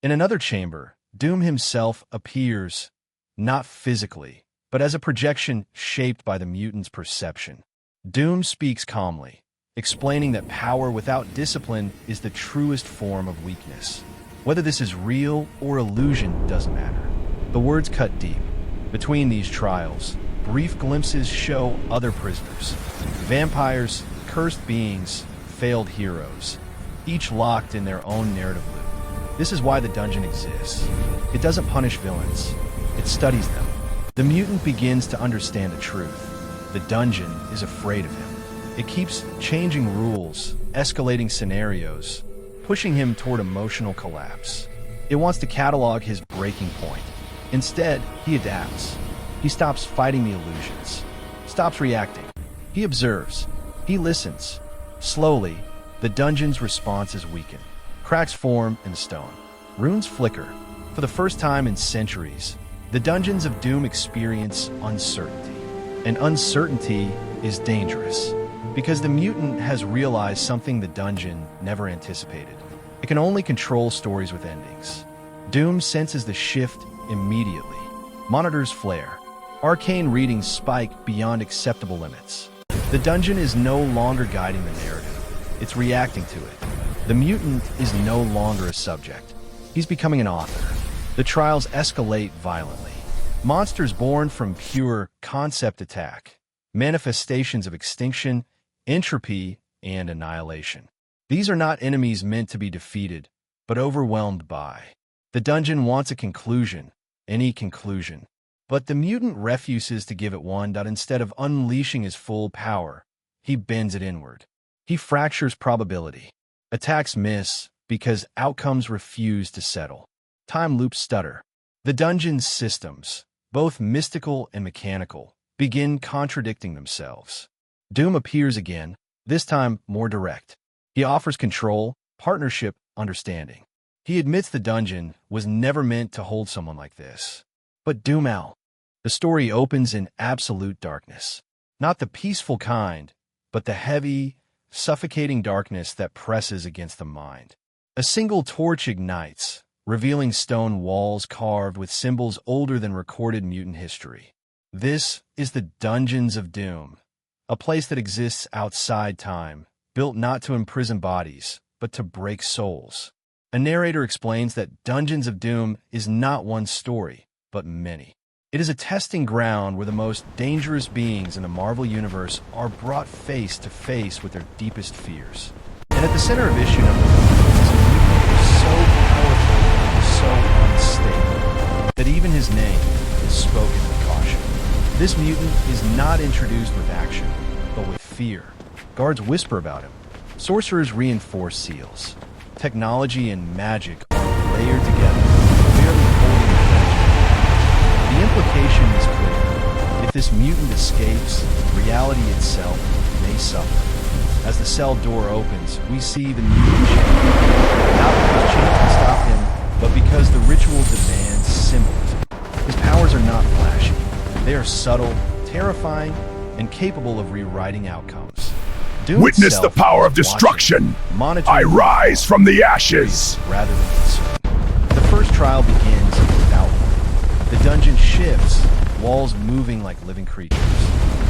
In another chamber, Doom himself appears, not physically, but as a projection shaped by the mutant's perception. Doom speaks calmly, explaining that power without discipline is the truest form of weakness. Whether this is real or illusion doesn't matter. The words cut deep. Between these trials, brief glimpses show other prisoners. Vampires, cursed beings, failed heroes, each locked in their own narrative loop. This is why the dungeon exists. It doesn't punish villains. It studies them. The mutant begins to understand the truth. The dungeon is afraid of him. It keeps changing rules, escalating scenarios, pushing him toward emotional collapse. It wants to catalog his breaking point. Instead, he adapts. He stops fighting the illusions, stops reacting. He observes. He listens. Slowly, the dungeon's responses weaken. Cracks form in the stone. Runes flicker. For the first time in centuries, the dungeons of Doom experience uncertainty. And uncertainty is dangerous, because the mutant has realized something the dungeon never anticipated. It can only control stories with endings. Doom senses the shift immediately. Monitors flare. Arcane readings spike beyond acceptable limits. The dungeon is no longer guiding the narrative. It's reacting to it. The mutant is no longer a subject. He's becoming an author. The trials escalate violently. Monsters born from pure concept attack. Manifestations of extinction, entropy, and annihilation. These are not enemies meant to be defeated, but overwhelmed by. The dungeon wants a conclusion, any conclusion. But the mutant refuses to give it one. Instead of unleashing his full power, he bends it inward. He fractures probability. Attacks miss because outcomes refuse to settle. Time loops stutter. The dungeon's systems, both mystical and mechanical, begin contradicting themselves. Doom appears again, this time more direct. He offers control, partnership, understanding. He admits the dungeon was never meant to hold someone like this. But Doom out. The story opens in absolute darkness. Not the peaceful kind, but the heavy, suffocating darkness that presses against the mind. A single torch ignites, revealing stone walls carved with symbols older than recorded mutant history. This is the Dungeons of Doom, a place that exists outside time, built not to imprison bodies, but to break souls. A narrator explains that Dungeons of Doom is not one story, but many. It is a testing ground where the most dangerous beings in the Marvel Universe are brought face to face with their deepest fears. And at the center of issue number 1 is a mutant who is so powerful and so unstable that even his name is spoken with caution. This mutant is not introduced with action, but with fear. Guards whisper about him. Sorcerers reinforce seals. Technology and magic are layered together, barely holding together. The implication is clear. If this mutant escapes, reality itself may suffer. As the cell door opens, we see the mutant change. Not because change can stop him, but because the ritual demands symbolism. His powers are not flashy. They are subtle, terrifying, and capable of rewriting outcomes. Doom Witness the power of destruction! I rise from the ashes! Rather than concern. The first trial begins without warning. The dungeon shifts, walls moving like living creatures.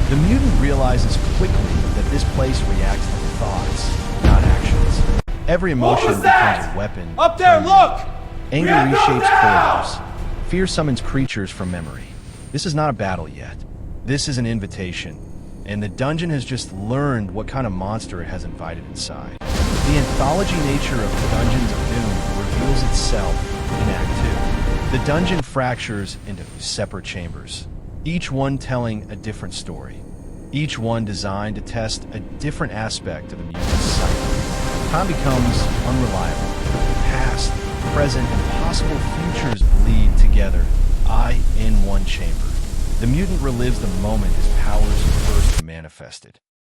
The mutant realizes quickly that this place reacts to thoughts, not actions. Every emotion becomes a weapon. Up there, look! Anger reshapes corridors. Fear summons creatures from memory. This is not a battle yet. This is an invitation. And the dungeon has just learned what kind of monster it has invited inside. The anthology nature of Dungeons of Doom reveals itself in Act 2. The dungeon fractures into separate chambers, each one telling a different story, each one designed to test a different aspect of the mutant's psyche. Time becomes unreliable. Past, present, and possible futures bleed together, in one chamber. The mutant relives the moment his powers first manifested.